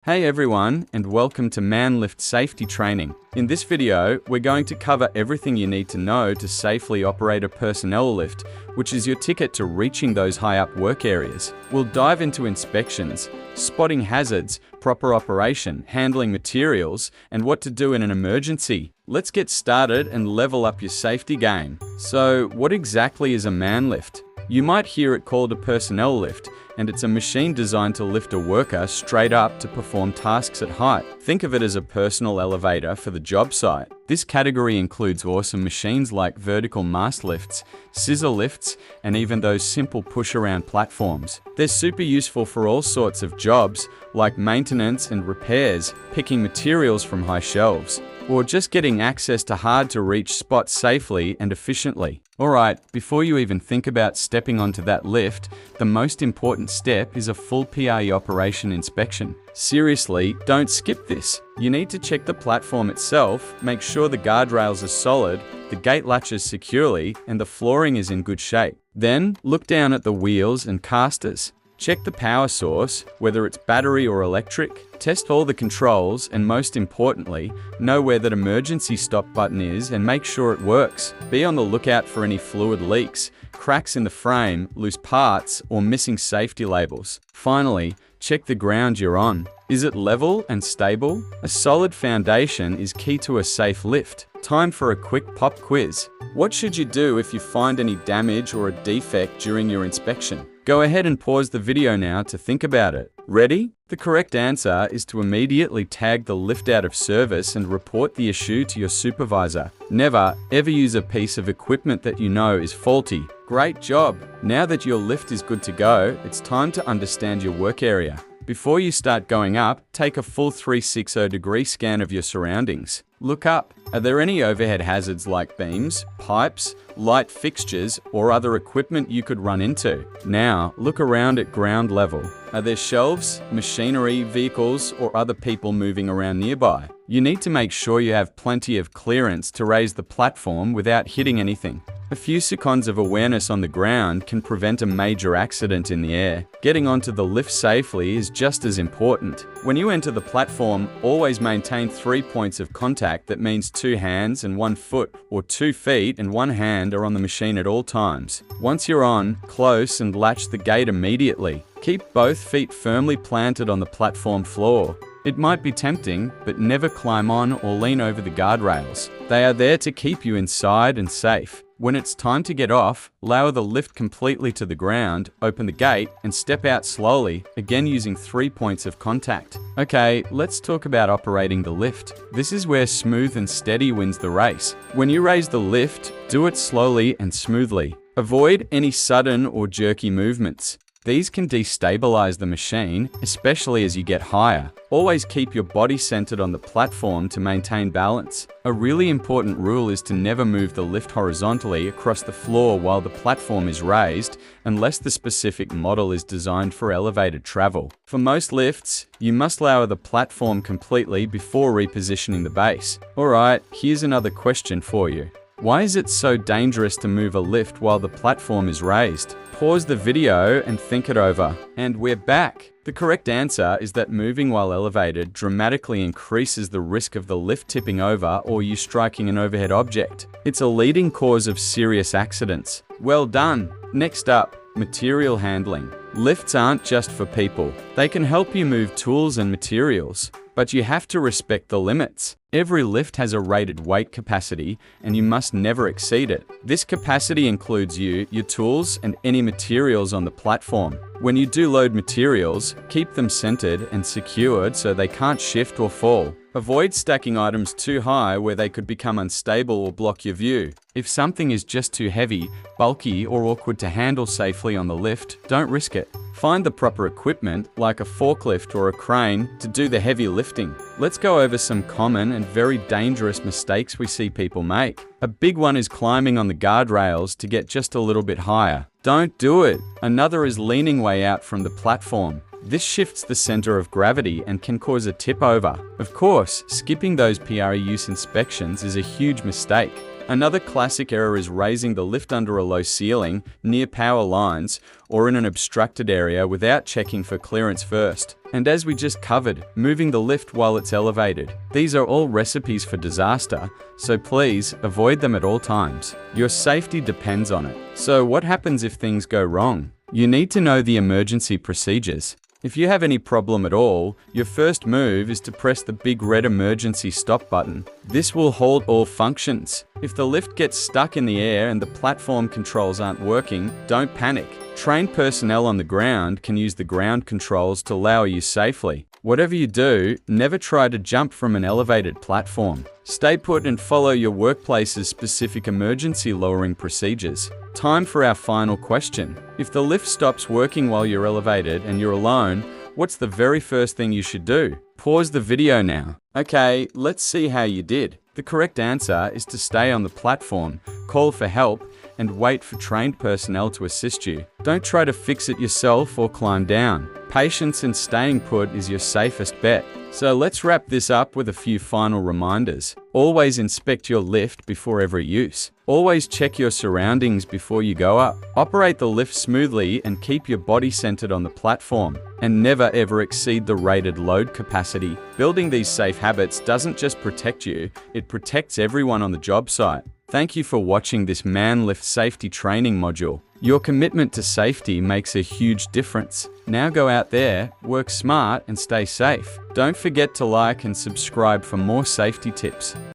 Hey everyone, and welcome to Man Lift Safety Training. In this video, we're going to cover everything you need to know to safely operate a personnel lift, which is your ticket to reaching those high-up work areas. We'll dive into inspections, spotting hazards, proper operation, handling materials, and what to do in an emergency. Let's get started and level up your safety game. So, what exactly is a man lift? You might hear it called a personnel lift, and it's a machine designed to lift a worker straight up to perform tasks at height. Think of it as a personal elevator for the job site. This category includes awesome machines like vertical mast lifts, scissor lifts, and even those simple push-around platforms. They're super useful for all sorts of jobs, like maintenance and repairs, picking materials from high shelves, or just getting access to hard-to-reach spots safely and efficiently. Alright, before you even think about stepping onto that lift, the most important step is a full PRE operation inspection. Seriously, don't skip this. You need to check the platform itself, make sure the guardrails are solid, the gate latches securely, and the flooring is in good shape. Then, look down at the wheels and casters. Check the power source, whether it's battery or electric. Test all the controls, and most importantly, know where that emergency stop button is and make sure it works. Be on the lookout for any fluid leaks, cracks in the frame, loose parts, or missing safety labels. Finally, check the ground you're on. Is it level and stable? A solid foundation is key to a safe lift. Time for a quick pop quiz. What should you do if you find any damage or a defect during your inspection? Go ahead and pause the video now to think about it. Ready? The correct answer is to immediately tag the lift out of service and report the issue to your supervisor. Never, ever use a piece of equipment that you know is faulty. Great job! Now that your lift is good to go, it's time to understand your work area. Before you start going up, take a full 360-degree scan of your surroundings. Look up. Are there any overhead hazards like beams, pipes, light fixtures, or other equipment you could run into? Now, look around at ground level. Are there shelves, machinery, vehicles, or other people moving around nearby? You need to make sure you have plenty of clearance to raise the platform without hitting anything. A few seconds of awareness on the ground can prevent a major accident in the air. Getting onto the lift safely is just as important. When you enter the platform, always maintain 3 points of contact. That means 2 hands and 1 foot, or 2 feet and 1 hand are on the machine at all times. Once you're on, close and latch the gate immediately. Keep both feet firmly planted on the platform floor. It might be tempting, but never climb on or lean over the guardrails. They are there to keep you inside and safe. When it's time to get off, lower the lift completely to the ground, open the gate, and step out slowly, again using 3 points of contact. Okay, let's talk about operating the lift. This is where smooth and steady wins the race. When you raise the lift, do it slowly and smoothly. Avoid any sudden or jerky movements. These can destabilize the machine, especially as you get higher. Always keep your body centered on the platform to maintain balance. A really important rule is to never move the lift horizontally across the floor while the platform is raised, unless the specific model is designed for elevated travel. For most lifts, you must lower the platform completely before repositioning the base. Alright, here's another question for you. Why is it so dangerous to move a lift while the platform is raised? Pause the video and think it over. And we're back! The correct answer is that moving while elevated dramatically increases the risk of the lift tipping over or you striking an overhead object. It's a leading cause of serious accidents. Well done! Next up, material handling. Lifts aren't just for people. They can help you move tools and materials, but you have to respect the limits. Every lift has a rated weight capacity, and you must never exceed it. This capacity includes you, your tools, and any materials on the platform. When you do load materials, keep them centered and secured so they can't shift or fall. Avoid stacking items too high where they could become unstable or block your view. If something is just too heavy, bulky, or awkward to handle safely on the lift, don't risk it. Find the proper equipment, like a forklift or a crane, to do the heavy lifting. Let's go over some common and very dangerous mistakes we see people make. A big one is climbing on the guardrails to get just a little bit higher. Don't do it. Another is leaning way out from the platform. This shifts the center of gravity and can cause a tip over. Of course, skipping those PRE use inspections is a huge mistake. Another classic error is raising the lift under a low ceiling, near power lines, or in an obstructed area without checking for clearance first. And as we just covered, moving the lift while it's elevated. These are all recipes for disaster, so please avoid them at all times. Your safety depends on it. So what happens if things go wrong? You need to know the emergency procedures. If you have any problem at all, your first move is to press the big red emergency stop button. This will halt all functions. If the lift gets stuck in the air and the platform controls aren't working, don't panic. Trained personnel on the ground can use the ground controls to lower you safely. Whatever you do, never try to jump from an elevated platform. Stay put and follow your workplace's specific emergency lowering procedures. Time for our final question. If the lift stops working while you're elevated and you're alone, what's the very first thing you should do? Pause the video now. Okay, let's see how you did. The correct answer is to stay on the platform, call for help, and wait for trained personnel to assist you. Don't try to fix it yourself or climb down. Patience and staying put is your safest bet. So let's wrap this up with a few final reminders. Always inspect your lift before every use. Always check your surroundings before you go up. Operate the lift smoothly and keep your body centered on the platform. And never ever exceed the rated load capacity. Building these safe habits doesn't just protect you, it protects everyone on the job site. Thank you for watching this man lift safety training module. Your commitment to safety makes a huge difference. Now go out there, work smart, and stay safe. Don't forget to like and subscribe for more safety tips.